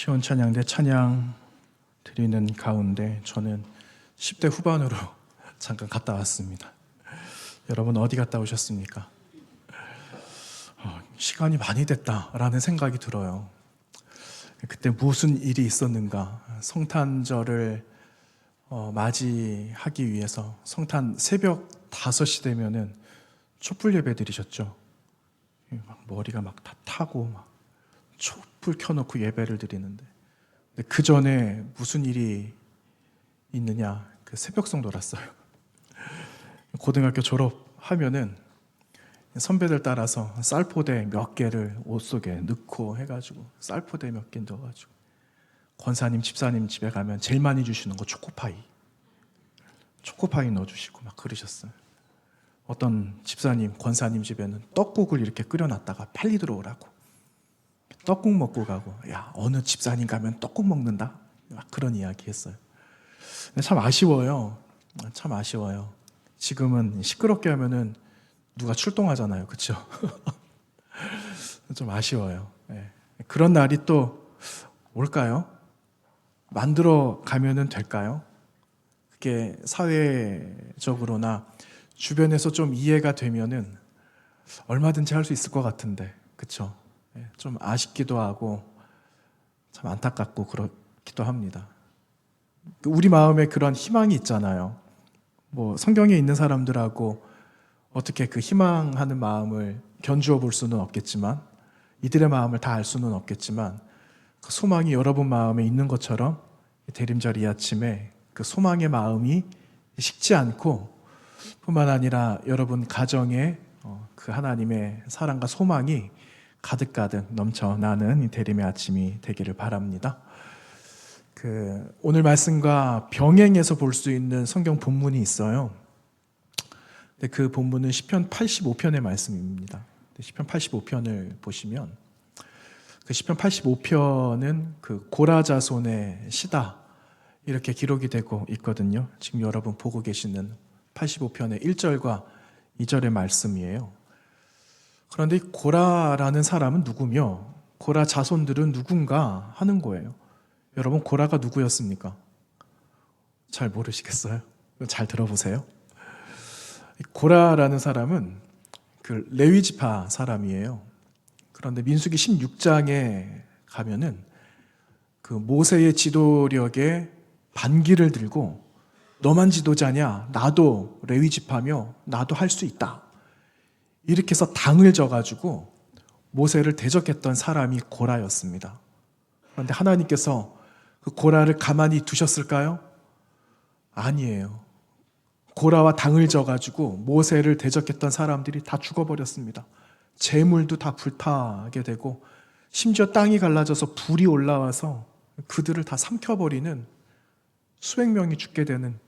시온 찬양대 찬양 드리는 가운데 저는 10대 후반으로 잠깐 갔다 왔습니다. 여러분 어디 갔다 오셨습니까? 시간이 많이 됐다라는 생각이 들어요. 그때 무슨 일이 있었는가? 성탄절을 맞이하기 위해서 성탄 새벽 5시 되면은 촛불 예배 드리셨죠. 막 머리가 막 다 타고 막 촛불 켜놓고 예배를 드리는데, 근데 그 전에 무슨 일이 있느냐? 그 새벽송 돌았어요. 고등학교 졸업하면은 선배들 따라서 쌀포대 몇 개를 옷 속에 넣고 해가지고 쌀포대 몇 개 넣어가지고 권사님, 집사님 집에 가면 제일 많이 주시는 거 초코파이 넣어주시고 막 그러셨어요. 어떤 집사님, 권사님 집에는 떡국을 이렇게 끓여놨다가 빨리 들어오라고 떡국 먹고 가고, 야 어느 집사님 가면 떡국 먹는다 막 그런 이야기 했어요. 근데 참 아쉬워요. 참 아쉬워요. 지금은 시끄럽게 하면은 누가 출동하잖아요. 그렇죠? 좀 아쉬워요. 네. 그런 날이 또 올까요? 만들어 가면은 될까요? 그게 사회적으로나 주변에서 좀 이해가 되면은 얼마든지 할 수 있을 것 같은데, 그렇죠? 네. 좀 아쉽기도 하고 참 안타깝고 그렇기도 합니다. 우리 마음에 그런 희망이 있잖아요. 뭐 성경에 있는 사람들하고 어떻게 그 희망하는 마음을 견주어 볼 수는 없겠지만, 이들의 마음을 다 알 수는 없겠지만, 그 소망이 여러분 마음에 있는 것처럼 대림절 이 아침에 그 소망의 마음이 식지 않고 뿐만 아니라 여러분 가정에 그 하나님의 사랑과 소망이 가득가득 넘쳐나는 이 대림의 아침이 되기를 바랍니다. 오늘 말씀과 병행해서 볼 수 있는 성경 본문이 있어요. 그 본문은 시편 85편의 말씀입니다. 시편 85편을 보시면 그 시편 85편은 그 고라 자손의 시다 이렇게 기록이 되고 있거든요. 지금 여러분 보고 계시는 85편의 1절과 2절의 말씀이에요. 그런데 이 고라라는 사람은 누구며 고라 자손들은 누군가 하는 거예요. 여러분 고라가 누구였습니까? 잘 모르시겠어요? 잘 들어보세요. 고라라는 사람은 그 레위 지파 사람이에요. 그런데 민수기 16장에 가면은 그 모세의 지도력에 반기를 들고 너만 지도자냐? 나도 레위 지파며 나도 할 수 있다. 이렇게 해서 당을 져가지고 모세를 대적했던 사람이 고라였습니다. 그런데 하나님께서 그 고라를 가만히 두셨을까요? 아니에요. 고라와 당을 져가지고 모세를 대적했던 사람들이 다 죽어버렸습니다. 재물도 다 불타게 되고 심지어 땅이 갈라져서 불이 올라와서 그들을 다 삼켜버리는 수백 명이 죽게 되는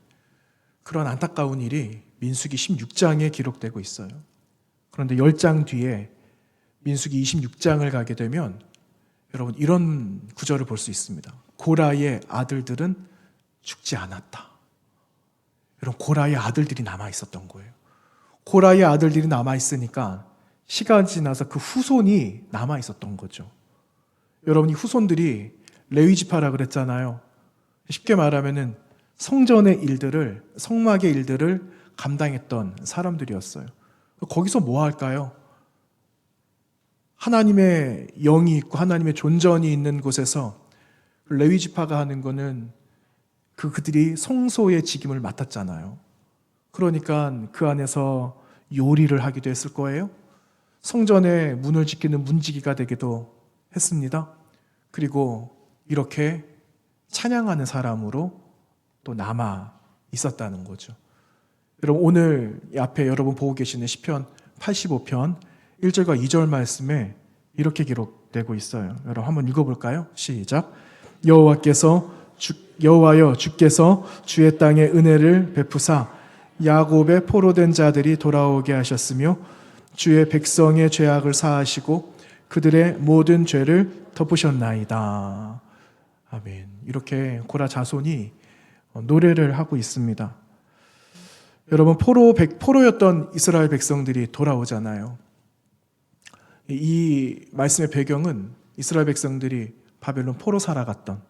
그런 안타까운 일이 민수기 16장에 기록되고 있어요. 그런데 10장 뒤에 민수기 26장을 가게 되면 여러분 이런 구절을 볼 수 있습니다. 고라의 아들들은 죽지 않았다. 여러분 고라의 아들들이 남아있었던 거예요. 고라의 아들들이 남아있으니까 시간이 지나서 그 후손이 남아있었던 거죠. 여러분 이 후손들이 레위지파라 그랬잖아요. 쉽게 말하면은 성전의 일들을, 성막의 일들을 감당했던 사람들이었어요. 거기서 뭐 할까요? 하나님의 영이 있고 하나님의 존전이 있는 곳에서 레위지파가 하는 거는 그들이 성소의 직임을 맡았잖아요. 그러니까 그 안에서 요리를 하기도 했을 거예요. 성전의 문을 지키는 문지기가 되기도 했습니다. 그리고 이렇게 찬양하는 사람으로 또 남아 있었다는 거죠. 여러분 오늘 앞에 여러분 보고 계시는 시편 85편 1절과 2절 말씀에 이렇게 기록되고 있어요. 여러분 한번 읽어볼까요? 시작. 여호와여 주께서 주의 땅에 은혜를 베푸사 야곱의 포로된 자들이 돌아오게 하셨으며 주의 백성의 죄악을 사하시고 그들의 모든 죄를 덮으셨나이다. 아멘. 이렇게 고라 자손이 노래를 하고 있습니다. 여러분 포로였던 이스라엘 백성들이 돌아오잖아요. 이 말씀의 배경은 이스라엘 백성들이 바벨론 포로 살아갔던,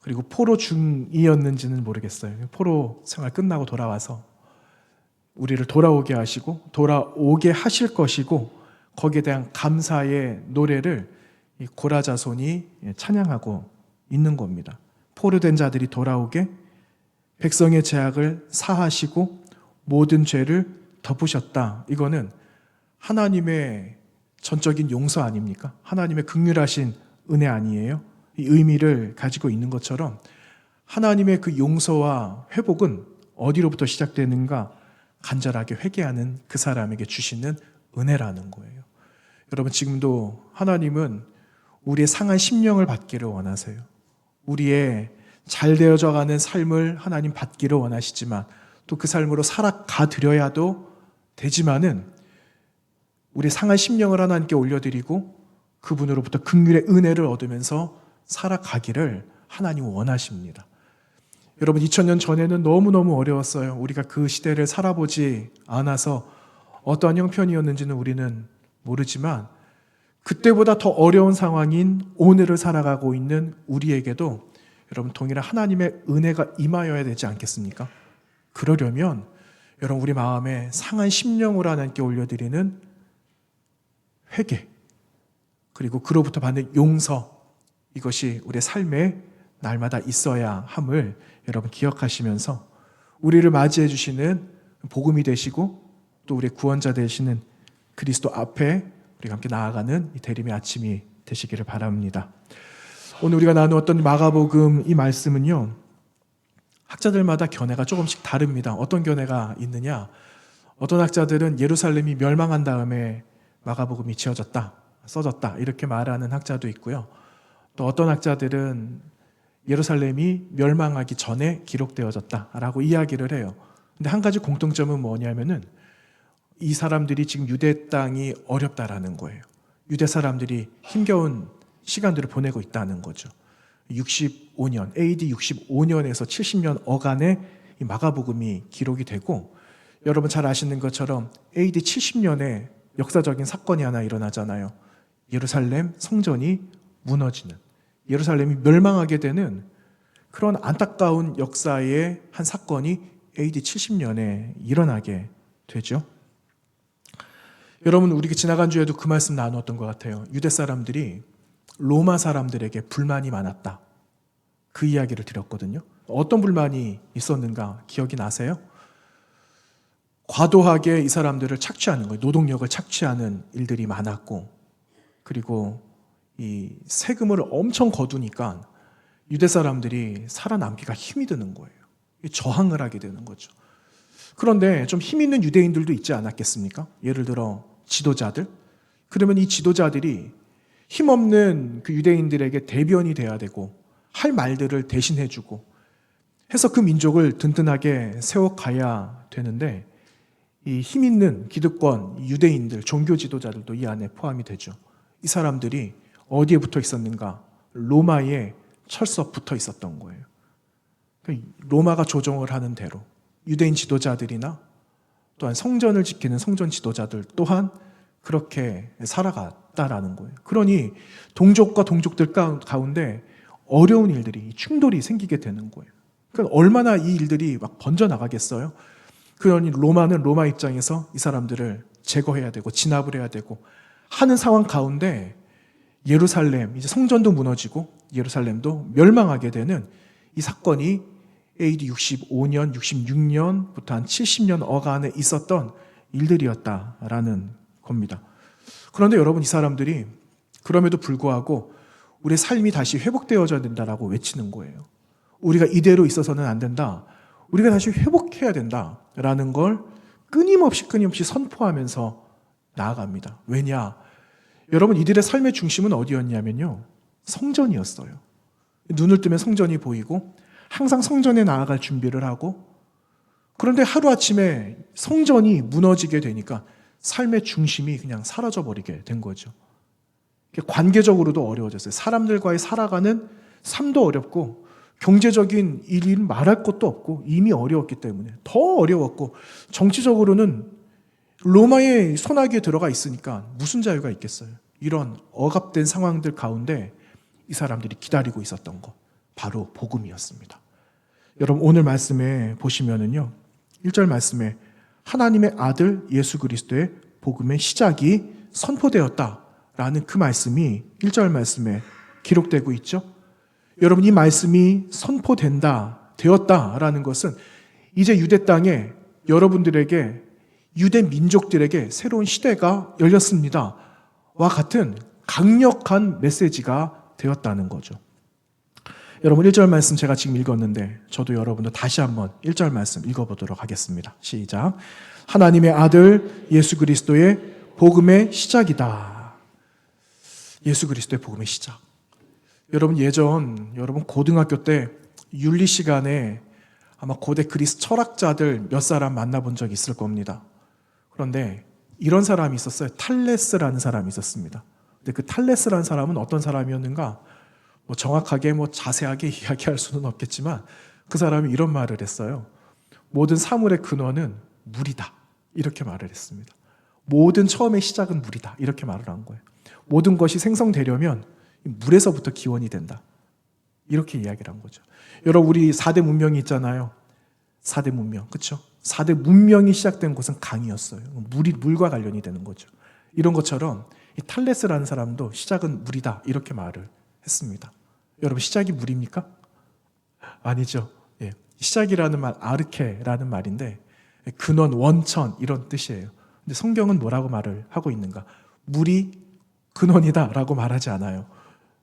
그리고 포로 중이었는지는 모르겠어요. 포로 생활 끝나고 돌아와서 우리를 돌아오게 하시고 돌아오게 하실 것이고, 거기에 대한 감사의 노래를 이 고라 자손이 찬양하고 있는 겁니다. 포로된 자들이 돌아오게, 백성의 죄악을 사하시고 모든 죄를 덮으셨다. 이거는 하나님의 전적인 용서 아닙니까? 하나님의 긍휼하신 은혜 아니에요? 이 의미를 가지고 있는 것처럼 하나님의 그 용서와 회복은 어디로부터 시작되는가? 간절하게 회개하는 그 사람에게 주시는 은혜라는 거예요. 여러분, 지금도 하나님은 우리의 상한 심령을 받기를 원하세요. 우리의 잘 되어져 가는 삶을 하나님 받기를 원하시지만, 또 그 삶으로 살아가 드려야도 되지만은 우리 상한 심령을 하나님께 올려드리고 그분으로부터 긍휼의 은혜를 얻으면서 살아가기를 하나님 원하십니다. 여러분, 2000년 전에는 너무너무 어려웠어요. 우리가 그 시대를 살아보지 않아서 어떠한 형편이었는지는 우리는 모르지만, 그때보다 더 어려운 상황인 오늘을 살아가고 있는 우리에게도 여러분, 동일한 하나님의 은혜가 임하여야 되지 않겠습니까? 그러려면 여러분, 우리 마음에 상한 심령으로 하나님께 올려드리는 회개, 그리고 그로부터 받는 용서, 이것이 우리의 삶에 날마다 있어야 함을 여러분 기억하시면서, 우리를 맞이해 주시는 복음이 되시고 또 우리의 구원자 되시는 그리스도 앞에 우리가 함께 나아가는 이 대림의 아침이 되시기를 바랍니다. 오늘 우리가 나누었던 마가복음 이 말씀은요, 학자들마다 견해가 조금씩 다릅니다. 어떤 견해가 있느냐? 어떤 학자들은 예루살렘이 멸망한 다음에 마가복음이 지어졌다, 써졌다, 이렇게 말하는 학자도 있고요. 또 어떤 학자들은 예루살렘이 멸망하기 전에 기록되어졌다라고 이야기를 해요. 근데 한 가지 공통점은 뭐냐면은 이 사람들이 지금 유대 땅이 어렵다라는 거예요. 유대 사람들이 힘겨운 시간들을 보내고 있다는 거죠. 65년, AD 65년에서 70년 어간에 이 마가복음이 기록이 되고, 여러분 잘 아시는 것처럼 AD 70년에 역사적인 사건이 하나 일어나잖아요. 예루살렘 성전이 무너지는, 예루살렘이 멸망하게 되는 그런 안타까운 역사의 한 사건이 AD 70년에 일어나게 되죠. 여러분, 우리가 지나간 주에도 그 말씀 나누었던 것 같아요. 유대 사람들이 로마 사람들에게 불만이 많았다, 그 이야기를 드렸거든요. 어떤 불만이 있었는가 기억이 나세요? 과도하게 이 사람들을 착취하는 거예요. 노동력을 착취하는 일들이 많았고, 그리고 이 세금을 엄청 거두니까 유대 사람들이 살아남기가 힘이 드는 거예요. 저항을 하게 되는 거죠. 그런데 좀 힘 있는 유대인들도 있지 않았겠습니까? 예를 들어 지도자들. 그러면 이 지도자들이 힘없는 그 유대인들에게 대변이 돼야 되고 할 말들을 대신해주고 해서 그 민족을 든든하게 세워가야 되는데, 이 힘 있는 기득권 유대인들, 종교 지도자들도 이 안에 포함이 되죠. 이 사람들이 어디에 붙어 있었는가? 로마에 철석 붙어 있었던 거예요. 로마가 조정을 하는 대로 유대인 지도자들이나 또한 성전을 지키는 성전 지도자들 또한 그렇게 살아갔다라는 거예요. 그러니 동족과 동족들 가운데 어려운 일들이, 충돌이 생기게 되는 거예요. 그러니까 얼마나 이 일들이 막 번져나가겠어요? 그러니 로마는 로마 입장에서 이 사람들을 제거해야 되고 진압을 해야 되고 하는 상황 가운데, 예루살렘, 이제 성전도 무너지고 예루살렘도 멸망하게 되는 이 사건이 AD 65년, 66년부터 한 70년 어간에 있었던 일들이었다라는 겁니다. 그런데 여러분, 이 사람들이 그럼에도 불구하고 우리의 삶이 다시 회복되어져야 된다라고 외치는 거예요. 우리가 이대로 있어서는 안 된다, 우리가 다시 회복해야 된다라는 걸 끊임없이 선포하면서 나아갑니다. 왜냐? 여러분, 이들의 삶의 중심은 어디였냐면요, 성전이었어요. 눈을 뜨면 성전이 보이고 항상 성전에 나아갈 준비를 하고, 그런데 하루아침에 성전이 무너지게 되니까 삶의 중심이 그냥 사라져버리게 된 거죠. 관계적으로도 어려워졌어요. 사람들과의 살아가는 삶도 어렵고, 경제적인 일은 말할 것도 없고 이미 어려웠기 때문에 더 어려웠고, 정치적으로는 로마의 손아귀에 들어가 있으니까 무슨 자유가 있겠어요. 이런 억압된 상황들 가운데 이 사람들이 기다리고 있었던 것, 바로 복음이었습니다. 여러분 오늘 말씀에 보시면은요, 1절 말씀에 하나님의 아들 예수 그리스도의 복음의 시작이 선포되었다라는 그 말씀이 1절 말씀에 기록되고 있죠. 여러분 이 말씀이 되었다라는 것은 이제 유대 땅에 여러분들에게, 유대 민족들에게 새로운 시대가 열렸습니다 와 같은 강력한 메시지가 되었다는 거죠. 여러분 1절 말씀 제가 지금 읽었는데 저도 여러분도 다시 한번 1절 말씀 읽어보도록 하겠습니다. 시작. 하나님의 아들 예수 그리스도의 복음의 시작이다. 예수 그리스도의 복음의 시작. 여러분 여러분 고등학교 때 윤리 시간에 아마 고대 그리스 철학자들 몇 사람 만나본 적 있을 겁니다. 그런데 이런 사람이 있었어요. 탈레스라는 사람이 있었습니다. 근데 그 탈레스라는 사람은 어떤 사람이었는가? 정확하게 자세하게 이야기할 수는 없겠지만 그 사람이 이런 말을 했어요. 모든 사물의 근원은 물이다. 이렇게 말을 했습니다. 모든 처음의 시작은 물이다. 이렇게 말을 한 거예요. 모든 것이 생성되려면 물에서부터 기원이 된다. 이렇게 이야기를 한 거죠. 여러분 우리 4대 문명이 있잖아요. 4대 문명, 그렇죠? 4대 문명이 시작된 곳은 강이었어요. 물과 관련이 되는 거죠. 이런 것처럼 이 탈레스라는 사람도 시작은 물이다. 이렇게 말을 했습니다. 여러분 시작이 물입니까? 아니죠. 예. 시작이라는 말 아르케라는 말인데 근원, 원천 이런 뜻이에요. 근데 성경은 뭐라고 말을 하고 있는가? 물이 근원이다라고 말하지 않아요.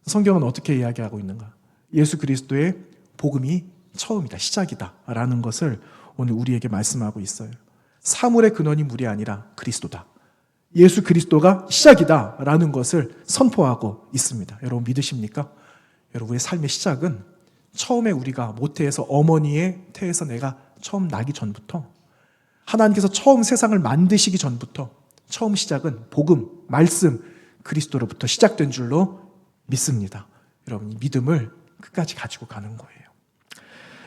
성경은 어떻게 이야기하고 있는가? 예수 그리스도의 복음이 처음이다, 시작이다라는 것을 오늘 우리에게 말씀하고 있어요. 사물의 근원이 물이 아니라 그리스도다. 예수 그리스도가 시작이다라는 것을 선포하고 있습니다. 여러분 믿으십니까? 여러분의 삶의 시작은 처음에 우리가 모태에서 어머니의 태에서 내가 처음 나기 전부터 하나님께서 처음 세상을 만드시기 전부터 처음 시작은 복음, 말씀, 그리스도로부터 시작된 줄로 믿습니다. 여러분 이 믿음을 끝까지 가지고 가는 거예요.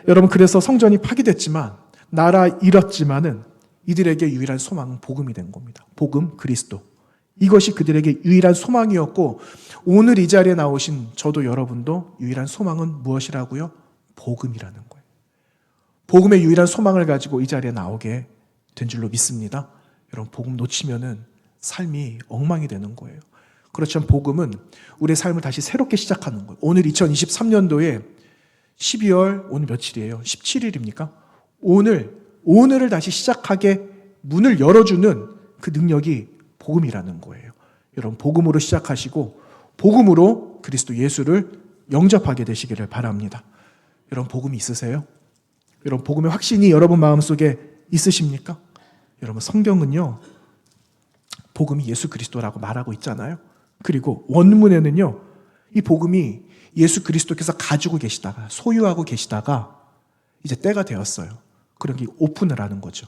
여러분 그래서 성전이 파괴됐지만 나라 잃었지만은 이들에게 유일한 소망은 복음이 된 겁니다. 복음, 그리스도. 이것이 그들에게 유일한 소망이었고 오늘 이 자리에 나오신 저도 여러분도 유일한 소망은 무엇이라고요? 복음이라는 거예요. 복음의 유일한 소망을 가지고 이 자리에 나오게 된 줄로 믿습니다. 여러분 복음 놓치면은 삶이 엉망이 되는 거예요. 그렇지만 복음은 우리의 삶을 다시 새롭게 시작하는 거예요. 오늘 2023년도에 12월 오늘 며칠이에요? 17일입니까? 오늘을 다시 시작하게 문을 열어주는 그 능력이 복음이라는 거예요. 여러분 복음으로 시작하시고 복음으로 그리스도 예수를 영접하게 되시기를 바랍니다. 여러분 복음이 있으세요? 여러분 복음의 확신이 여러분 마음속에 있으십니까? 여러분 성경은요 복음이 예수 그리스도라고 말하고 있잖아요. 그리고 원문에는요 이 복음이 예수 그리스도께서 가지고 계시다가 소유하고 계시다가 이제 때가 되었어요. 그런 게 오픈을 하는 거죠.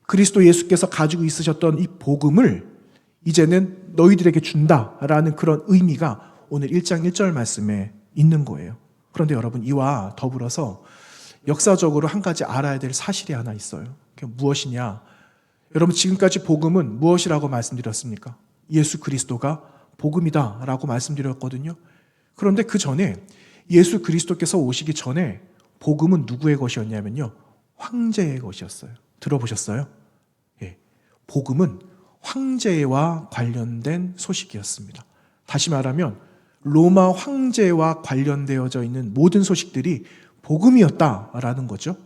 그리스도 예수께서 가지고 있으셨던 이 복음을 이제는 너희들에게 준다라는 그런 의미가 오늘 1장 1절 말씀에 있는 거예요. 그런데 여러분 이와 더불어서 역사적으로 한 가지 알아야 될 사실이 하나 있어요. 그게 무엇이냐? 여러분 지금까지 복음은 무엇이라고 말씀드렸습니까? 예수 그리스도가 복음이다라고 말씀드렸거든요. 그런데 그 전에 예수 그리스도께서 오시기 전에 복음은 누구의 것이었냐면요. 황제의 것이었어요. 들어보셨어요? 예. 복음은 황제와 관련된 소식이었습니다. 다시 말하면 로마 황제와 관련되어져 있는 모든 소식들이 복음이었다라는 거죠.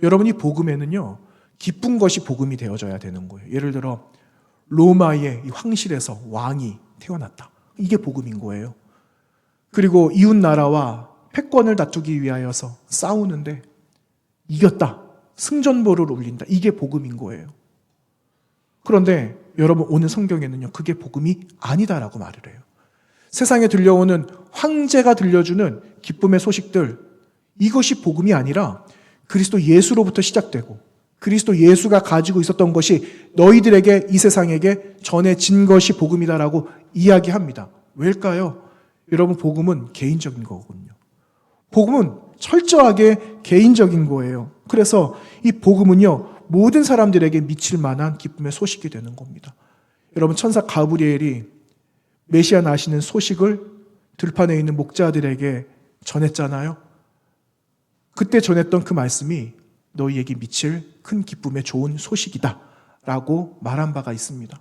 여러분이 복음에는요. 기쁜 것이 복음이 되어져야 되는 거예요. 예를 들어 로마의 이 황실에서 왕이 태어났다. 이게 복음인 거예요. 그리고 이웃 나라와 패권을 다투기 위하여서 싸우는데 이겼다. 승전보를 올린다. 이게 복음인 거예요. 그런데 여러분 오늘 성경에는요. 그게 복음이 아니다라고 말을 해요. 세상에 들려오는 황제가 들려주는 기쁨의 소식들 이것이 복음이 아니라 그리스도 예수로부터 시작되고 그리스도 예수가 가지고 있었던 것이 너희들에게 이 세상에게 전해진 것이 복음이다라고 이야기합니다. 왜일까요? 여러분 복음은 개인적인 거거든요. 복음은 철저하게 개인적인 거예요. 그래서 이 복음은요 모든 사람들에게 미칠 만한 기쁨의 소식이 되는 겁니다. 여러분 천사 가브리엘이 메시아 나시는 소식을 들판에 있는 목자들에게 전했잖아요. 그때 전했던 그 말씀이 너희에게 미칠 큰 기쁨의 좋은 소식이다 라고 말한 바가 있습니다.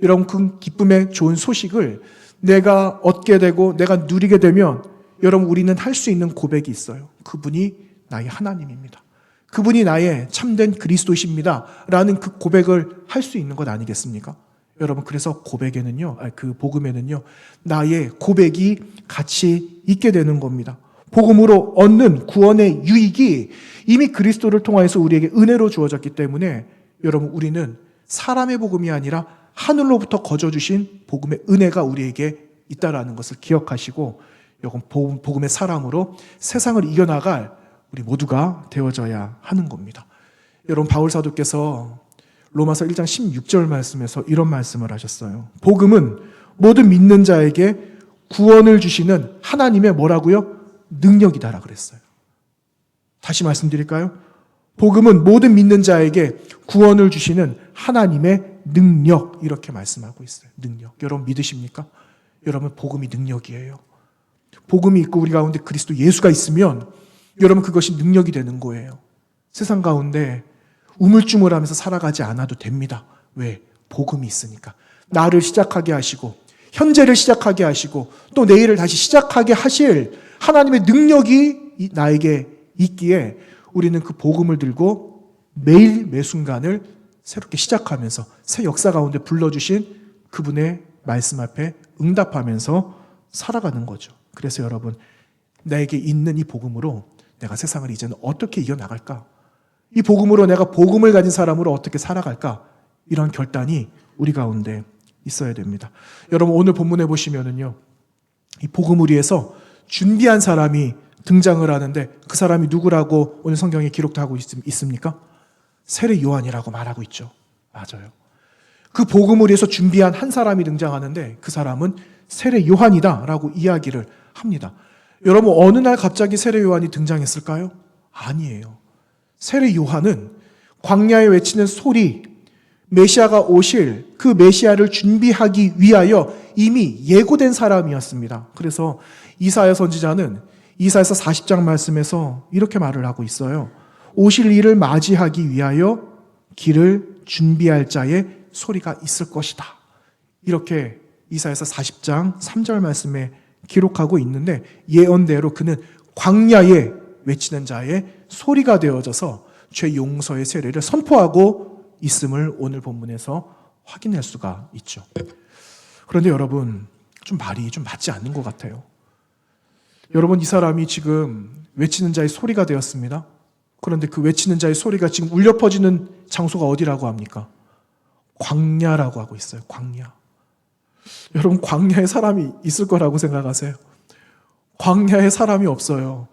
여러분, 그 기쁨의 좋은 소식을 내가 얻게 되고 내가 누리게 되면 여러분, 우리는 할 수 있는 고백이 있어요. 그분이 나의 하나님입니다. 그분이 나의 참된 그리스도십니다 라는 그 고백을 할 수 있는 것 아니겠습니까? 여러분, 그래서 고백에는요, 그 복음에는요, 나의 고백이 같이 있게 되는 겁니다. 복음으로 얻는 구원의 유익이 이미 그리스도를 통하여서 우리에게 은혜로 주어졌기 때문에 여러분, 우리는 사람의 복음이 아니라 하늘로부터 거저주신 복음의 은혜가 우리에게 있다라는 것을 기억하시고, 여러분, 복음의 사람으로 세상을 이겨나갈 우리 모두가 되어져야 하는 겁니다. 여러분, 바울 사도께서 로마서 1장 16절 말씀에서 이런 말씀을 하셨어요. 복음은 모든 믿는 자에게 구원을 주시는 하나님의 뭐라고요? 능력이다라 그랬어요. 다시 말씀드릴까요? 복음은 모든 믿는 자에게 구원을 주시는 하나님의 능력, 이렇게 말씀하고 있어요. 능력. 여러분, 믿으십니까? 여러분, 복음이 능력이에요. 복음이 있고 우리 가운데 그리스도 예수가 있으면 여러분, 그것이 능력이 되는 거예요. 세상 가운데 우물쭈물하면서 살아가지 않아도 됩니다. 왜? 복음이 있으니까. 나를 시작하게 하시고 현재를 시작하게 하시고 또 내일을 다시 시작하게 하실 하나님의 능력이 나에게 있기에 우리는 그 복음을 들고 매일 매 순간을 새롭게 시작하면서 새 역사 가운데 불러주신 그분의 말씀 앞에 응답하면서 살아가는 거죠. 그래서 여러분, 나에게 있는 이 복음으로 내가 세상을 이제는 어떻게 이겨나갈까? 이 복음으로 내가 복음을 가진 사람으로 어떻게 살아갈까? 이런 결단이 우리 가운데 있어야 됩니다. 여러분, 오늘 본문에 보시면은요, 이 복음을 위해서 준비한 사람이 등장을 하는데 그 사람이 누구라고 오늘 성경에 기록하고 있습니까? 세례 요한이라고 말하고 있죠. 맞아요. 그 복음을 위해서 준비한 한 사람이 등장하는데 그 사람은 세례 요한이다라고 이야기를 합니다. 여러분, 어느 날 갑자기 세례 요한이 등장했을까요? 아니에요. 세례 요한은 광야에 외치는 소리, 메시아가 오실 그 메시아를 준비하기 위하여 이미 예고된 사람이었습니다. 그래서 이사야 선지자는 이사야서 40장 말씀에서 이렇게 말을 하고 있어요. 오실 이를 맞이하기 위하여 길을 준비할 자의 소리가 있을 것이다. 이렇게 이사야서 40장 3절 말씀에 기록하고 있는데 예언대로 그는 광야에 외치는 자의 소리가 되어져서 죄 용서의 세례를 선포하고 있음을 오늘 본문에서 확인할 수가 있죠. 그런데 여러분, 말이 좀 맞지 않는 것 같아요. 여러분, 이 사람이 지금 외치는 자의 소리가 되었습니다. 그런데 그 외치는 자의 소리가 지금 울려 퍼지는 장소가 어디라고 합니까? 광야라고 하고 있어요. 광야. 여러분, 광야에 사람이 있을 거라고 생각하세요? 광야에 사람이 없어요.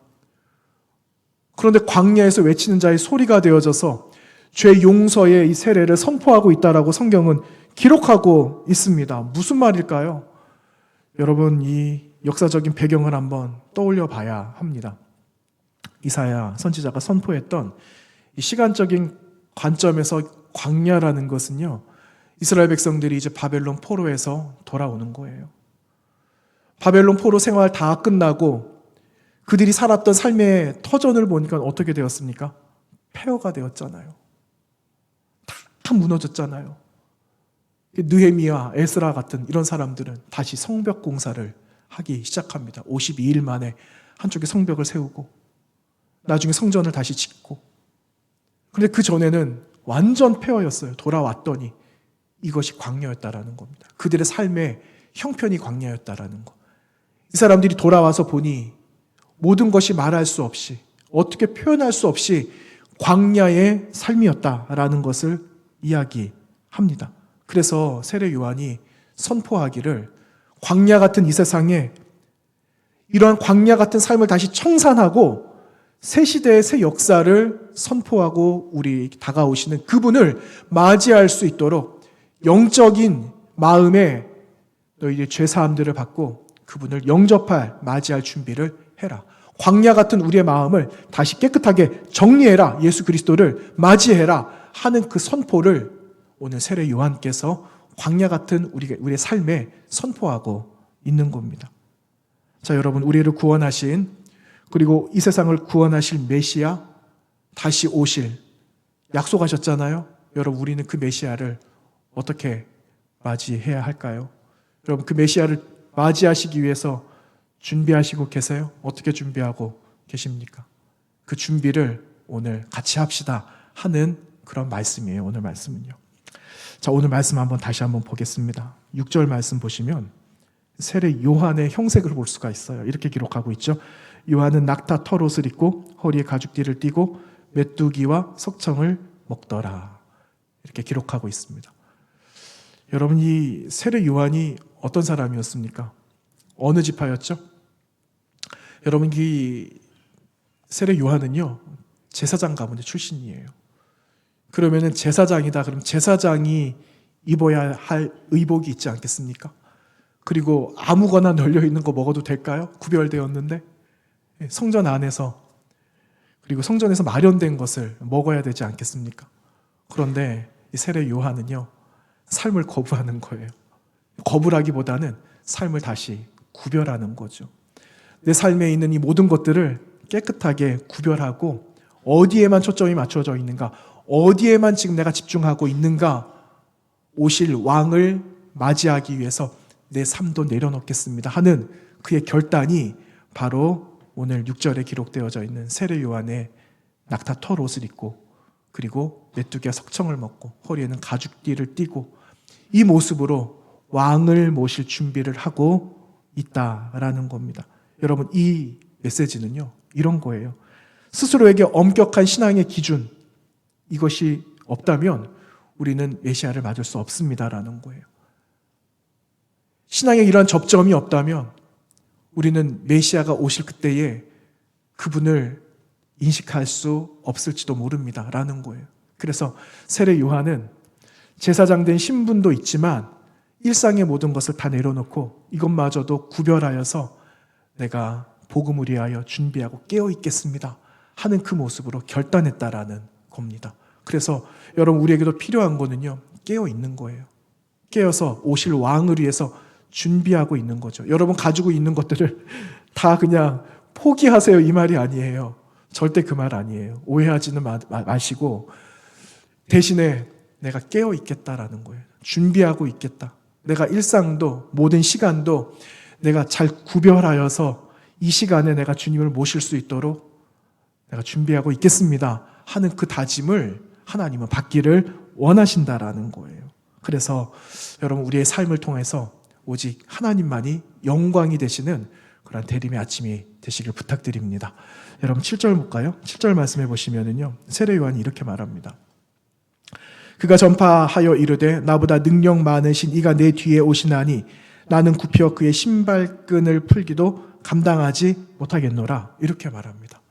그런데 광야에서 외치는 자의 소리가 되어져서 죄 용서의 이 세례를 선포하고 있다라고 성경은 기록하고 있습니다. 무슨 말일까요? 여러분, 이 역사적인 배경을 한번 떠올려 봐야 합니다. 이사야 선지자가 선포했던 이 시간적인 관점에서 광야라는 것은요, 이스라엘 백성들이 이제 바벨론 포로에서 돌아오는 거예요. 바벨론 포로 생활 다 끝나고 그들이 살았던 삶의 터전을 보니까 어떻게 되었습니까? 폐허가 되었잖아요. 다 무너졌잖아요. 느헤미야, 에스라 같은 이런 사람들은 다시 성벽 공사를 하기 시작합니다. 52일 만에 한쪽에 성벽을 세우고 나중에 성전을 다시 짓고. 그런데 그 전에는 완전 폐허였어요. 돌아왔더니 이것이 광야였다라는 겁니다. 그들의 삶의 형편이 광야였다라는 것. 이 사람들이 돌아와서 보니 모든 것이 말할 수 없이, 어떻게 표현할 수 없이 광야의 삶이었다라는 것을 이야기합니다. 그래서 세례 요한이 선포하기를 광야 같은 이 세상에 이러한 광야 같은 삶을 다시 청산하고 새 시대의 새 역사를 선포하고 우리 다가오시는 그분을 맞이할 수 있도록 영적인 마음에 너희의 죄사함들을 받고 그분을 영접할, 맞이할 준비를 해라. 광야 같은 우리의 마음을 다시 깨끗하게 정리해라. 예수 그리스도를 맞이해라 하는 그 선포를 오늘 세례 요한께서 광야 같은 우리의 삶에 선포하고 있는 겁니다. 자, 여러분, 우리를 구원하신, 그리고 이 세상을 구원하실 메시아, 다시 오실 약속하셨잖아요. 여러분, 우리는 그 메시아를 어떻게 맞이해야 할까요? 여러분, 그 메시아를 맞이하시기 위해서 준비하시고 계세요? 어떻게 준비하고 계십니까? 그 준비를 오늘 같이 합시다 하는 그런 말씀이에요. 오늘 말씀은요. 자, 오늘 말씀 다시 한번 보겠습니다. 6절 말씀 보시면 세례 요한의 형색을 볼 수가 있어요. 이렇게 기록하고 있죠. 요한은 낙타 털옷을 입고 허리에 가죽띠를 띠고 메뚜기와 석청을 먹더라. 이렇게 기록하고 있습니다. 여러분, 이 세례 요한이 어떤 사람이었습니까? 어느 지파였죠? 여러분, 이 세례 요한은요, 제사장 가문의 출신이에요. 그러면은 제사장이다. 그럼 제사장이 입어야 할 의복이 있지 않겠습니까? 그리고 아무거나 널려 있는 거 먹어도 될까요? 구별되었는데 성전 안에서, 그리고 성전에서 마련된 것을 먹어야 되지 않겠습니까? 그런데 이 세례 요한은요, 삶을 거부하는 거예요. 거부라기보다는 삶을 다시 구별하는 거죠. 내 삶에 있는 이 모든 것들을 깨끗하게 구별하고 어디에만 초점이 맞춰져 있는가, 어디에만 지금 내가 집중하고 있는가, 오실 왕을 맞이하기 위해서 내 삶도 내려놓겠습니다 하는 그의 결단이 바로 오늘 6절에 기록되어져 있는 세례 요한의 낙타 털옷을 입고, 그리고 메뚜기와 석청을 먹고 허리에는 가죽띠를 띠고 이 모습으로 왕을 모실 준비를 하고 있다라는 겁니다. 여러분, 이 메시지는요, 이런 거예요. 스스로에게 엄격한 신앙의 기준, 이것이 없다면 우리는 메시아를 맞을 수 없습니다라는 거예요. 신앙에 이러한 접점이 없다면 우리는 메시아가 오실 그때에 그분을 인식할 수 없을지도 모릅니다라는 거예요. 그래서 세례 요한은 제사장 된 신분도 있지만 일상의 모든 것을 다 내려놓고 이것마저도 구별하여서 내가 복음을 위하여 준비하고 깨어 있겠습니다 하는 그 모습으로 결단했다라는 겁니다. 그래서 여러분, 우리에게도 필요한 거는요, 깨어 있는 거예요. 깨어서 오실 왕을 위해서 준비하고 있는 거죠. 여러분 가지고 있는 것들을 다 그냥 포기하세요, 이 말이 아니에요. 절대 그 말 아니에요. 오해하지는 마시고 대신에 내가 깨어 있겠다라는 거예요. 준비하고 있겠다. 내가 일상도 모든 시간도 내가 잘 구별하여서 이 시간에 내가 주님을 모실 수 있도록 내가 준비하고 있겠습니다 하는 그 다짐을 하나님은 받기를 원하신다라는 거예요. 그래서 여러분, 우리의 삶을 통해서 오직 하나님만이 영광이 되시는 그런 대림의 아침이 되시길 부탁드립니다. 여러분, 7절 볼까요? 7절 말씀해 보시면은요, 세례 요한이 이렇게 말합니다. 그가 전파하여 이르되 나보다 능력 많으신 이가 내 뒤에 오시나니 나는 굽혀 그의 신발끈을 풀기도 감당하지 못하겠노라. 이렇게 말합니다.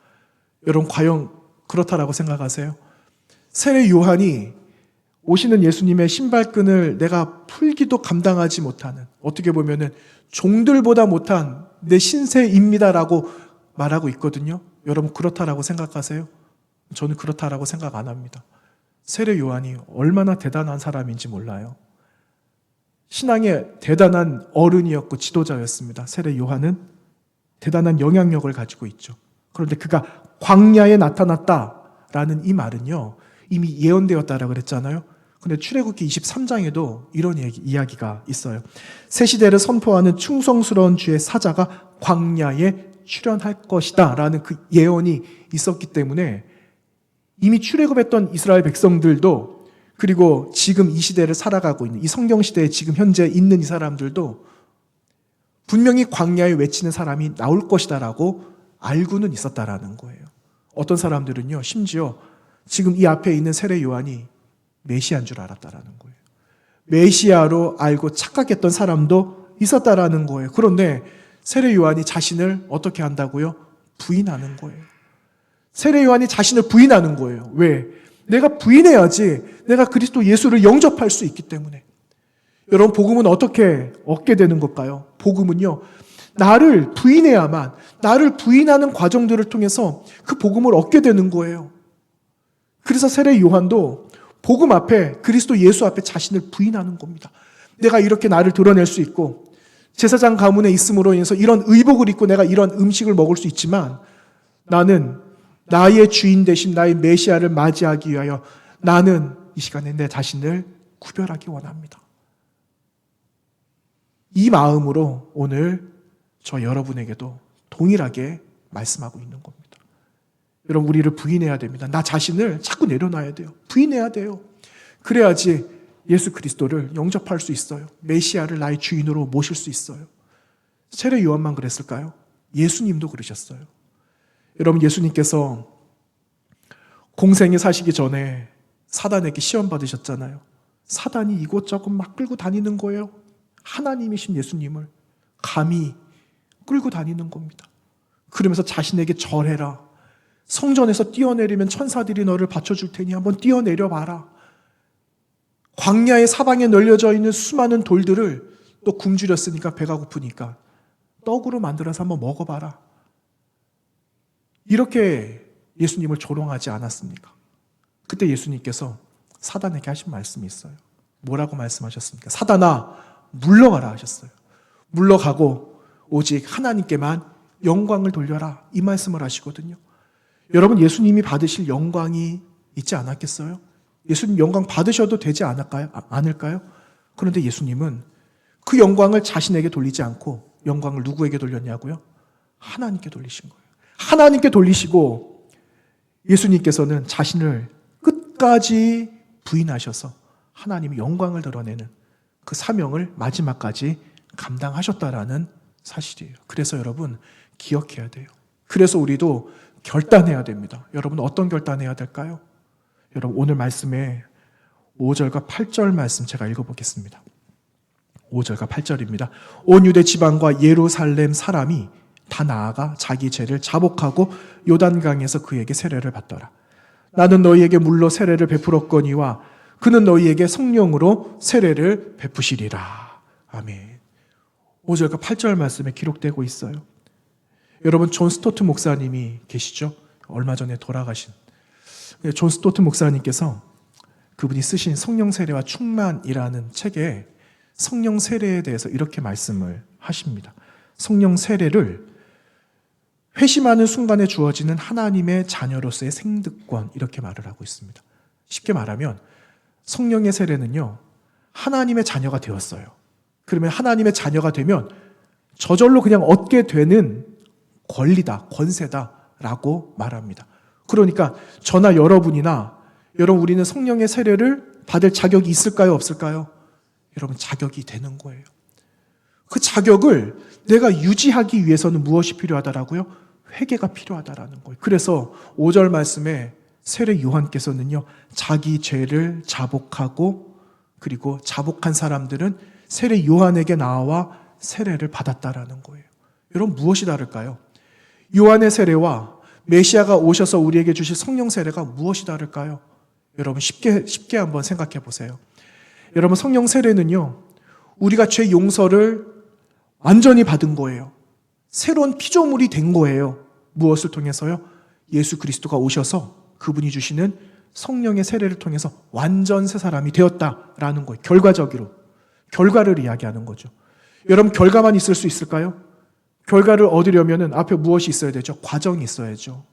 여러분, 과연 그렇다라고 생각하세요? 세례 요한이 오시는 예수님의 신발끈을 내가 풀기도 감당하지 못하는, 어떻게 보면은 종들보다 못한 내 신세입니다라고 말하고 있거든요. 여러분, 그렇다라고 생각하세요? 저는 그렇다라고 생각 안 합니다. 세례 요한이 얼마나 대단한 사람인지 몰라요. 신앙의 대단한 어른이었고 지도자였습니다. 세례 요한은 대단한 영향력을 가지고 있죠. 그런데 그가 광야에 나타났다라는 이 말은요, 이미 예언되었다라고 그랬잖아요. 근데 출애굽기 23장에도 이런 이야기가 있어요. 새 시대를 선포하는 충성스러운 주의 사자가 광야에 출현할 것이다 라는 그 예언이 있었기 때문에 이미 출애굽했던 이스라엘 백성들도, 그리고 지금 이 시대를 살아가고 있는 이 성경 시대에 지금 현재 있는 이 사람들도 분명히 광야에 외치는 사람이 나올 것이다라고 알고는 있었다라는 거예요. 어떤 사람들은요, 심지어 지금 이 앞에 있는 세례 요한이 메시아인 줄 알았다라는 거예요. 메시아로 알고 착각했던 사람도 있었다라는 거예요. 그런데 세례 요한이 자신을 어떻게 한다고요? 부인하는 거예요. 세례 요한이 자신을 부인하는 거예요. 왜? 내가 부인해야지 내가 그리스도 예수를 영접할 수 있기 때문에. 여러분, 복음은 어떻게 얻게 되는 걸까요? 복음은요, 나를 부인해야만, 나를 부인하는 과정들을 통해서 그 복음을 얻게 되는 거예요. 그래서 세례 요한도 복음 앞에, 그리스도 예수 앞에 자신을 부인하는 겁니다. 내가 이렇게 나를 드러낼 수 있고, 제사장 가문에 있음으로 인해서 이런 의복을 입고 내가 이런 음식을 먹을 수 있지만 나는 나의 주인 대신 나의 메시아를 맞이하기 위하여 나는 이 시간에 내 자신을 구별하기 원합니다. 이 마음으로 오늘 저 여러분에게도 동일하게 말씀하고 있는 겁니다. 여러분, 우리를 부인해야 됩니다. 나 자신을 자꾸 내려놔야 돼요. 부인해야 돼요. 그래야지 예수 그리스도를 영접할 수 있어요. 메시아를 나의 주인으로 모실 수 있어요. 세례 요한만 그랬을까요? 예수님도 그러셨어요. 여러분, 예수님께서 공생에 사시기 전에 사단에게 시험 받으셨잖아요. 사단이 이곳저곳 막 끌고 다니는 거예요. 하나님이신 예수님을 감히 끌고 다니는 겁니다. 그러면서 자신에게 절해라. 성전에서 뛰어내리면 천사들이 너를 받쳐줄 테니 한번 뛰어내려 봐라. 광야의 사방에 널려져 있는 수많은 돌들을 또 굶주렸으니까 배가 고프니까 떡으로 만들어서 한번 먹어봐라. 이렇게 예수님을 조롱하지 않았습니까? 그때 예수님께서 사단에게 하신 말씀이 있어요. 뭐라고 말씀하셨습니까? 사단아, 물러가라 하셨어요. 물러가고 오직 하나님께만 영광을 돌려라, 이 말씀을 하시거든요. 여러분, 예수님이 받으실 영광이 있지 않았겠어요? 예수님 영광 받으셔도 되지 않을까요? 그런데 예수님은 그 영광을 자신에게 돌리지 않고 영광을 누구에게 돌렸냐고요? 하나님께 돌리신 거예요. 하나님께 돌리시고 예수님께서는 자신을 끝까지 부인하셔서 하나님의 영광을 드러내는 그 사명을 마지막까지 감당하셨다라는 사실이에요. 그래서 여러분, 기억해야 돼요. 그래서 우리도 결단해야 됩니다. 여러분, 어떤 결단해야 될까요? 여러분, 오늘 말씀에 5절과 8절 말씀 제가 읽어보겠습니다. 5절과 8절입니다. 온 유대 지방과 예루살렘 사람이 다 나아가 자기 죄를 자복하고 요단강에서 그에게 세례를 받더라. 나는 너희에게 물로 세례를 베풀었거니와 그는 너희에게 성령으로 세례를 베푸시리라. 아멘. 5절과 8절 말씀에 기록되고 있어요. 여러분, 존 스토트 목사님이 계시죠? 얼마 전에 돌아가신 존 스토트 목사님께서 그분이 쓰신 성령 세례와 충만이라는 책에 성령 세례에 대해서 이렇게 말씀을 하십니다. 성령 세례를 회심하는 순간에 주어지는 하나님의 자녀로서의 생득권, 이렇게 말을 하고 있습니다. 쉽게 말하면 성령의 세례는요, 하나님의 자녀가 되었어요. 그러면 하나님의 자녀가 되면 저절로 그냥 얻게 되는 권리다, 권세다라고 말합니다. 그러니까 저나 여러분이나 여러분, 우리는 성령의 세례를 받을 자격이 있을까요, 없을까요? 여러분, 자격이 되는 거예요. 그 자격을 내가 유지하기 위해서는 무엇이 필요하다라고요? 회개가 필요하다라는 거예요. 그래서 5절 말씀에 세례 요한께서는요, 자기 죄를 자복하고 그리고 자복한 사람들은 세례 요한에게 나와 세례를 받았다라는 거예요. 여러분, 무엇이 다를까요? 요한의 세례와 메시아가 오셔서 우리에게 주실 성령 세례가 무엇이 다를까요? 여러분, 쉽게 한번 생각해 보세요. 여러분, 성령 세례는요, 우리가 죄 용서를 완전히 받은 거예요. 새로운 피조물이 된 거예요. 무엇을 통해서요? 예수 그리스도가 오셔서 그분이 주시는 성령의 세례를 통해서 완전 새 사람이 되었다라는 거예요. 결과를 이야기하는 거죠. 여러분, 결과만 있을 수 있을까요? 결과를 얻으려면 앞에 무엇이 있어야 되죠? 과정이 있어야죠.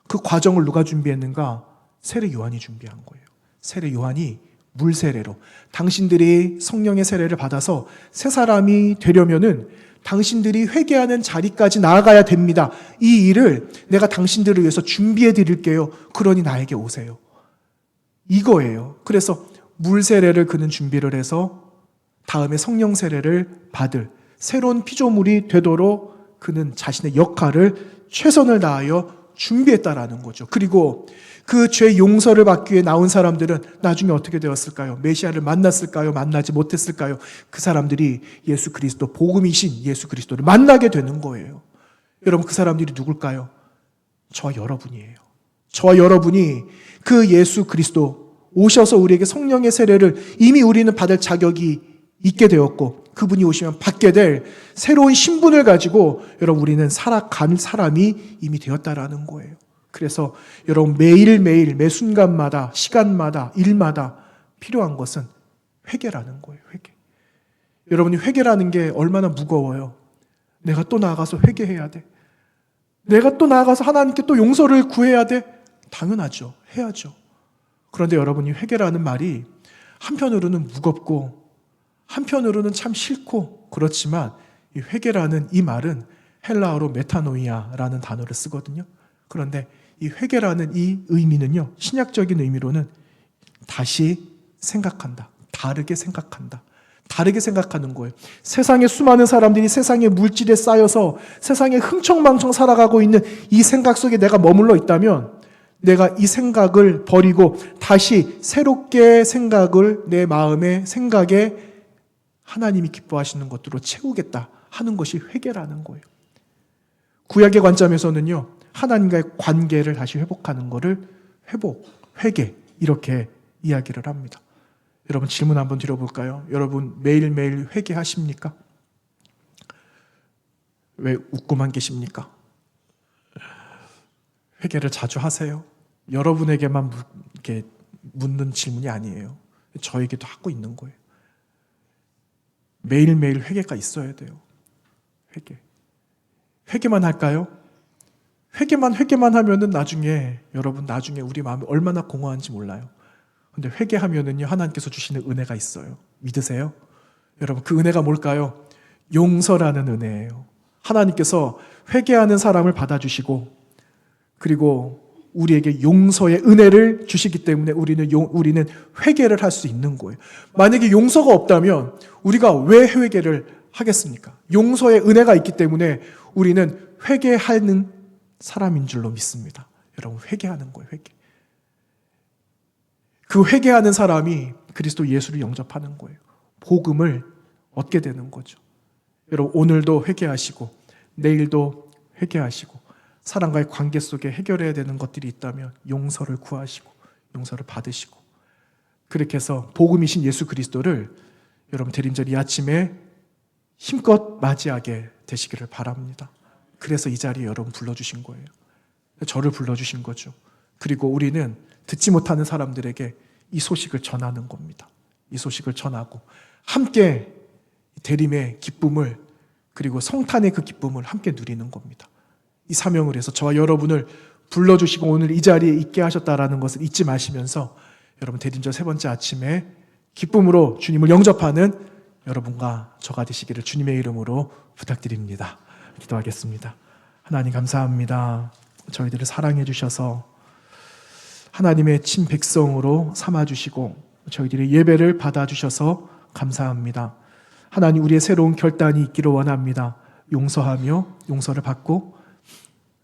그 과정을 누가 준비했는가? 세례 요한이 준비한 거예요. 세례 요한이 물 세례로 당신들이 성령의 세례를 받아서 새 사람이 되려면은 당신들이 회개하는 자리까지 나아가야 됩니다. 이 일을 내가 당신들을 위해서 준비해 드릴게요. 그러니 나에게 오세요. 이거예요. 그래서 물 세례를 그는 준비를 해서 다음에 성령 세례를 받을 새로운 피조물이 되도록 그는 자신의 역할을 최선을 다하여 준비했다라는 거죠. 그리고 그 죄 용서를 받기 위해 나온 사람들은 나중에 어떻게 되었을까요? 메시아를 만났을까요? 만나지 못했을까요? 그 사람들이 예수 그리스도, 복음이신 예수 그리스도를 만나게 되는 거예요. 여러분, 그 사람들이 누굴까요? 저와 여러분이에요. 저와 여러분이 그 예수 그리스도 오셔서 우리에게 성령의 세례를 이미 우리는 받을 자격이 있게 되었고, 그분이 오시면 받게 될 새로운 신분을 가지고 여러분, 우리는 살아갈 사람이 이미 되었다라는 거예요. 그래서 여러분, 매일매일 매 순간마다 시간마다 일마다 필요한 것은 회개라는 거예요. 회개. 여러분이 회개라는 게 얼마나 무거워요. 내가 또 나아가서 회개해야 돼. 내가 또 나아가서 하나님께 또 용서를 구해야 돼. 당연하죠. 해야죠. 그런데 여러분이 회개라는 말이 한편으로는 무겁고 한편으로는 참 싫고 그렇지만 이 회개라는 이 말은 헬라어로 메타노이아라는 단어를 쓰거든요. 그런데 이 회개라는 이 의미는요, 신약적인 의미로는 다시 생각한다. 다르게 생각한다. 다르게 생각하는 거예요. 세상에 수많은 사람들이 세상의 물질에 쌓여서 세상에 흥청망청 살아가고 있는 이 생각 속에 내가 머물러 있다면 내가 이 생각을 버리고 다시 새롭게 생각을 내 마음의 생각에 하나님이 기뻐하시는 것들로 채우겠다 하는 것이 회개라는 거예요. 구약의 관점에서는요, 하나님과의 관계를 다시 회복하는 것을 회개 이렇게 이야기를 합니다. 여러분 질문 한번 드려볼까요? 여러분 매일매일 회개하십니까? 왜 웃고만 계십니까? 회개를 자주 하세요? 여러분에게만 이렇게 묻는 질문이 아니에요. 저에게도 하고 있는 거예요. 매일매일 회개가 있어야 돼요. 회개만 할까요? 회개만 하면은 여러분 나중에 우리 마음이 얼마나 공허한지 몰라요. 근데 회개하면은요, 하나님께서 주시는 은혜가 있어요. 믿으세요? 여러분, 그 은혜가 뭘까요? 용서라는 은혜예요. 하나님께서 회개하는 사람을 받아주시고, 그리고 우리에게 용서의 은혜를 주시기 때문에 우리는 회개를 할 수 있는 거예요. 만약에 용서가 없다면 우리가 왜 회개를 하겠습니까? 용서의 은혜가 있기 때문에 우리는 회개하는 사람인 줄로 믿습니다. 여러분, 회개하는 거예요, 회개. 그 회개하는 사람이 그리스도 예수를 영접하는 거예요. 복음을 얻게 되는 거죠. 여러분, 오늘도 회개하시고 내일도 회개하시고 사람과의 관계 속에 해결해야 되는 것들이 있다면 용서를 구하시고 용서를 받으시고, 그렇게 해서 복음이신 예수 그리스도를 여러분 대림절 이 아침에 힘껏 맞이하게 되시기를 바랍니다. 그래서 이 자리에 여러분 불러주신 거예요. 저를 불러주신 거죠. 그리고 우리는 듣지 못하는 사람들에게 이 소식을 전하는 겁니다. 이 소식을 전하고 함께 대림의 기쁨을, 그리고 성탄의 그 기쁨을 함께 누리는 겁니다. 이 사명을 해서 저와 여러분을 불러주시고 오늘 이 자리에 있게 하셨다라는 것을 잊지 마시면서 여러분 대림절 세 번째 아침에 기쁨으로 주님을 영접하는 여러분과 저가 되시기를 주님의 이름으로 부탁드립니다. 기도하겠습니다. 하나님 감사합니다. 저희들을 사랑해 주셔서 하나님의 친백성으로 삼아주시고 저희들의 예배를 받아주셔서 감사합니다. 하나님, 우리의 새로운 결단이 있기를 원합니다. 용서하며 용서를 받고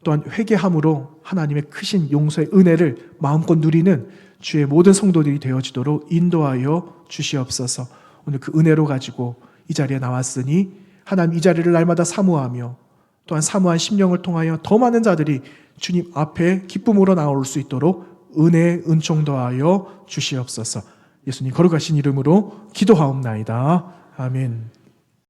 또한 회개함으로 하나님의 크신 용서의 은혜를 마음껏 누리는 주의 모든 성도들이 되어지도록 인도하여 주시옵소서. 오늘 그 은혜로 가지고 이 자리에 나왔으니 하나님 이 자리를 날마다 사모하며 또한 사모한 심령을 통하여 더 많은 자들이 주님 앞에 기쁨으로 나올 수 있도록 은혜 은총 더하여 주시옵소서. 예수님 거룩하신 이름으로 기도하옵나이다. 아멘.